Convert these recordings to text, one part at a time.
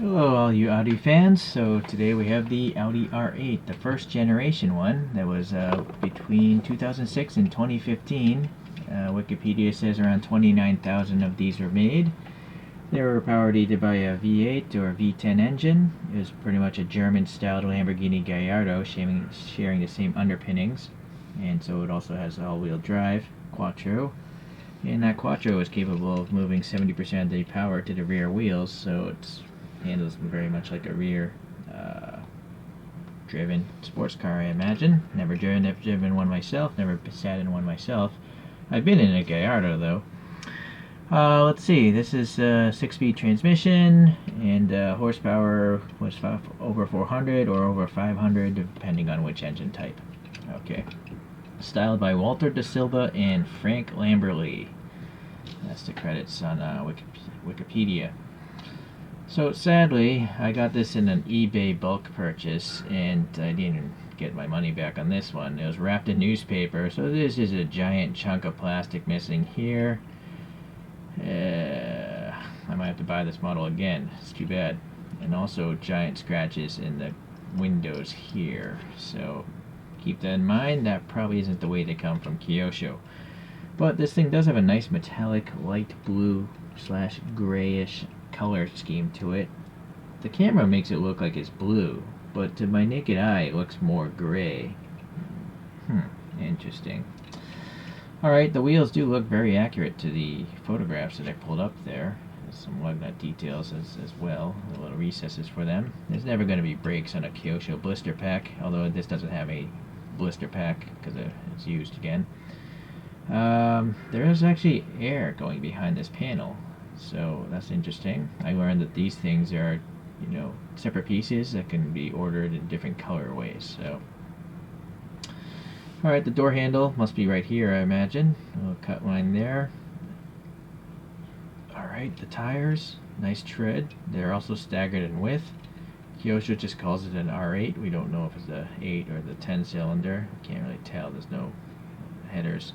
Hello all you Audi fans. So today we have the Audi R8, the first generation one that was between 2006 and 2015. Wikipedia says around 29,000 of these were made. They were powered either by a V8 or a V10 engine. It was pretty much a German-styled Lamborghini Gallardo, sharing the same underpinnings. And so it also has all-wheel drive, quattro. And that quattro is capable of moving 70% of the power to the rear wheels, so it handles very much like a rear driven sports car, I imagine. Never driven one myself, never sat in one myself. I've been in a Gallardo though. Let's see, this is a 6-speed transmission, and horsepower was over 400 or over 500, depending on which engine type. Okay. Styled by Walter da Silva and Frank Lamberley. That's the credits on Wikipedia. So sadly, I got this in an eBay bulk purchase, and I didn't get my money back on this one. It was wrapped in newspaper, so this is a giant chunk of plastic missing here. I might have to buy this model again. It's too bad. And also giant scratches in the windows here. So keep that in mind. That probably isn't the way they come from Kyosho. But this thing does have a nice metallic light blue / grayish color scheme to it. The camera makes it look like it's blue, but to my naked eye it looks more gray. Interesting. Alright, the wheels do look very accurate to the photographs that I pulled up there. There's some lug nut details as well, the little recesses for them. There's never going to be brakes on a Kyosho blister pack, although this doesn't have a blister pack because it's used again. There is actually air going behind this panel, so that's interesting. I learned that these things are, separate pieces that can be ordered in different colorways. So, all right, the door handle must be right here, I imagine. A little cut line there. All right, the tires, nice tread. They're also staggered in width. Kyosho just calls it an R8. We don't know if it's the 8 or the 10 cylinder. Can't really tell. There's no headers.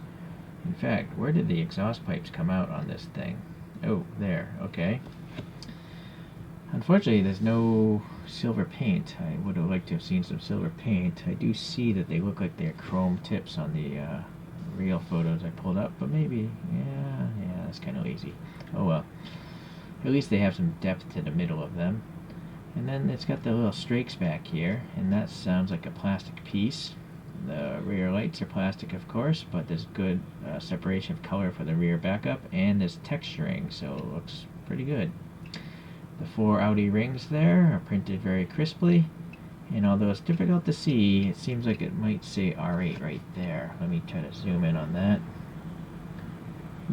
In fact, where did the exhaust pipes come out on this thing? Oh, there. Okay. Unfortunately, there's no silver paint. I would have liked to have seen some silver paint. I do see that they look like they're chrome tips on the real photos I pulled up, but maybe, yeah, that's kind of lazy. Oh well. At least they have some depth to the middle of them. And then it's got the little strakes back here, and that sounds like a plastic piece. The rear lights are plastic, of course, but there's good separation of color for the rear backup, and there's texturing, so it looks pretty good. The 4 Audi rings there are printed very crisply, and although it's difficult to see, it seems like it might say R8 right there. Let me try to zoom in on that.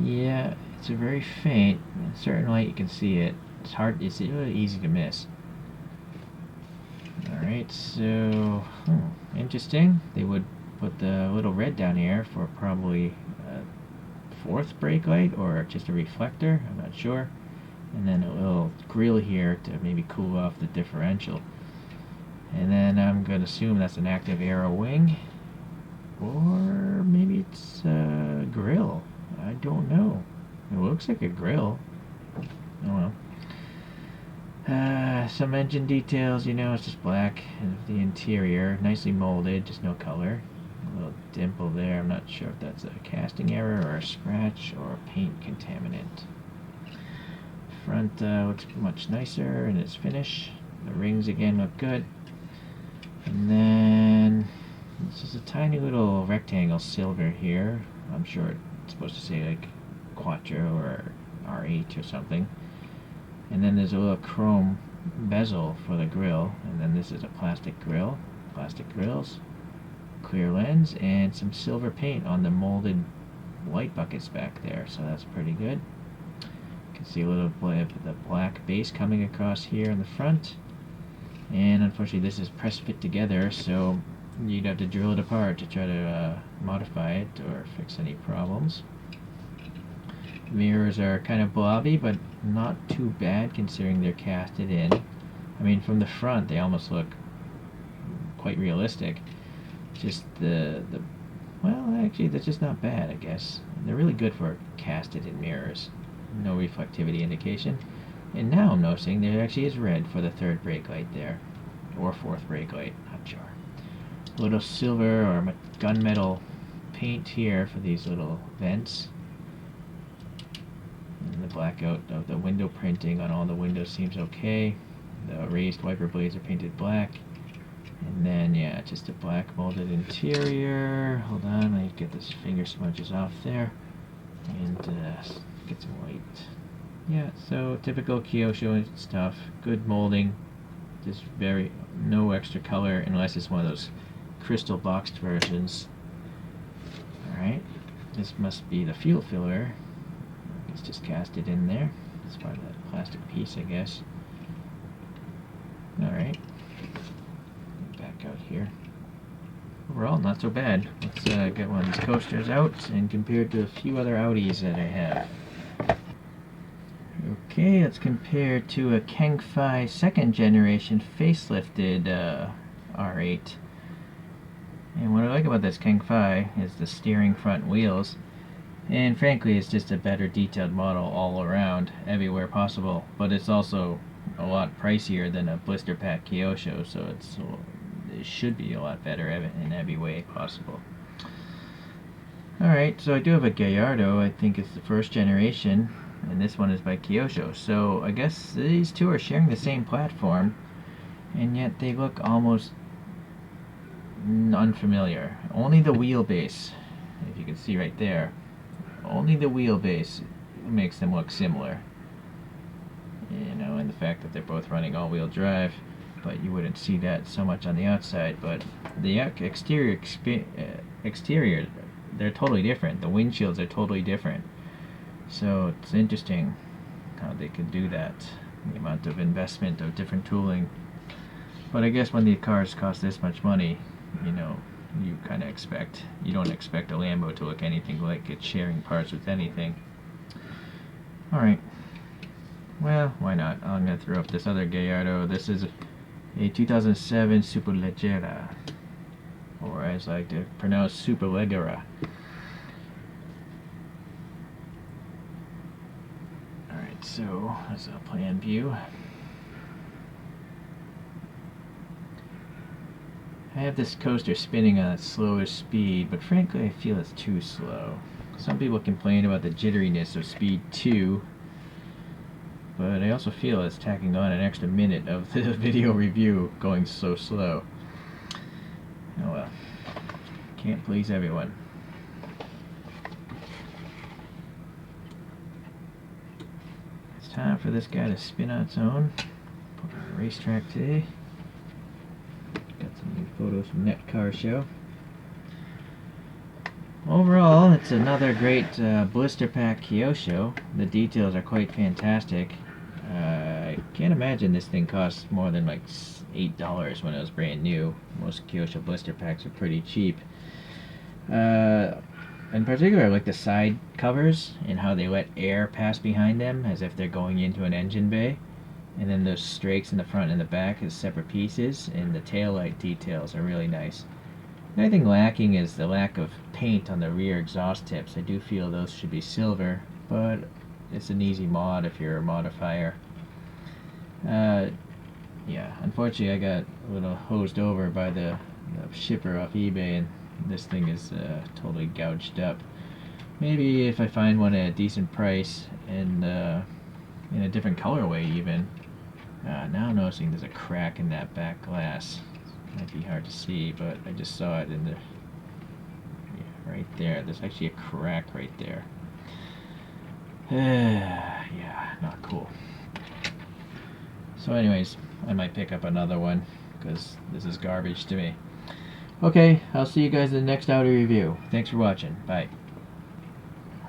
Yeah, it's a very faint. In a certain light you can see it. It's really easy to miss. Alright, so, interesting. They would put the little red down here for probably a 4th brake light or just a reflector, I'm not sure. And then a little grill here to maybe cool off the differential. And then I'm going to assume that's an active aero wing. Or maybe it's a grill. I don't know. It looks like a grill. Oh well. Some engine details, it's just black. And the interior, nicely molded, just no color. A little dimple there. I'm not sure if that's a casting error or a scratch or a paint contaminant. Front looks much nicer in its finish. The rings again look good. And then this is a tiny little rectangle silver here. I'm sure it's supposed to say like Quattro or R8 or something. And then there's a little chrome bezel for the grill. And then this is a plastic grill. Plastic grills. Clear lens and some silver paint on the molded light buckets back there. So that's pretty good. You can see a little bit of the black base coming across here in the front. And unfortunately this is press fit together, so you'd have to drill it apart to try to modify it or fix any problems. Mirrors are kind of blobby, but not too bad considering they're casted in. I mean, from the front they almost look quite realistic. Just well, actually that's just not bad, I guess. They're really good for casted in mirrors. No reflectivity indication. And now I'm noticing there actually is red for the third brake light there. Or fourth brake light, not sure. A little silver or gunmetal paint here for these little vents. And the blackout of the window printing on all the windows seems okay. The raised wiper blades are painted black. And then, yeah, just a black molded interior. Hold on, let me get this finger smudges off there. And get some white. Yeah, so typical Kyosho stuff. Good molding. Just no extra color unless it's one of those crystal boxed versions. Alright, this must be the fuel filler. It's just casted in there. It's part of that plastic piece, I guess. Alright. Back out here. Overall, not so bad. Let's get one of these coasters out and compare it to a few other Audis that I have. Okay, let's compare to a Keng-Fi second generation facelifted R8. And what I like about this Keng-Fi is the steering front wheels. And frankly, it's just a better detailed model all around, everywhere possible. But it's also a lot pricier than a blister pack Kyosho, so it should be a lot better in every way possible. Alright, so I do have a Gallardo. I think it's the first generation, and this one is by Kyosho. So I guess these two are sharing the same platform, and yet they look almost unfamiliar. Only the wheelbase, if you can see right there, only the wheelbase makes them look similar. You know, and the fact that they're both running all-wheel drive, but you wouldn't see that so much on the outside. But the exterior, they're totally different. The windshields are totally different. So it's interesting how they could do that. The amount of investment of different tooling. But I guess when the cars cost this much money, you know, you kind of you don't expect a Lambo to look anything like it's sharing parts with anything. Alright. Well, why not? I'm going to throw up this other Gallardo. This is a 2007 Superleggera, or as I like to pronounce, Superleggera. Alright, so that's a plan view. I have this coaster spinning on its slowest speed, but frankly I feel it's too slow. Some people complain about the jitteriness of speed 2, but I also feel it's tacking on an extra minute of the video review going so slow. Oh well, can't please everyone. It's time for this guy to spin on its own. Put on the racetrack today. Got some new photos from Net Car Show. Overall, it's another great blister pack Kyosho. The details are quite fantastic. I can't imagine this thing costs more than like $8 when it was brand new. Most Kyosho blister packs are pretty cheap. In particular, I like the side covers and how they let air pass behind them as if they're going into an engine bay. And then those strakes in the front and the back as separate pieces, and the taillight details are really nice. The only thing lacking is the lack of paint on the rear exhaust tips. I do feel those should be silver, but it's an easy mod if you're a modifier. Yeah, unfortunately I got a little hosed over by the shipper off eBay, and this thing is totally gouged up. Maybe if I find one at a decent price and in a different colorway even. Now I'm noticing there's a crack in that back glass. Might be hard to see, but I just saw it in the right there. There's actually a crack right there. Yeah, not cool. So anyways, I might pick up another one because this is garbage to me. Okay, I'll see you guys in the next Audi review. Thanks for watching. Bye.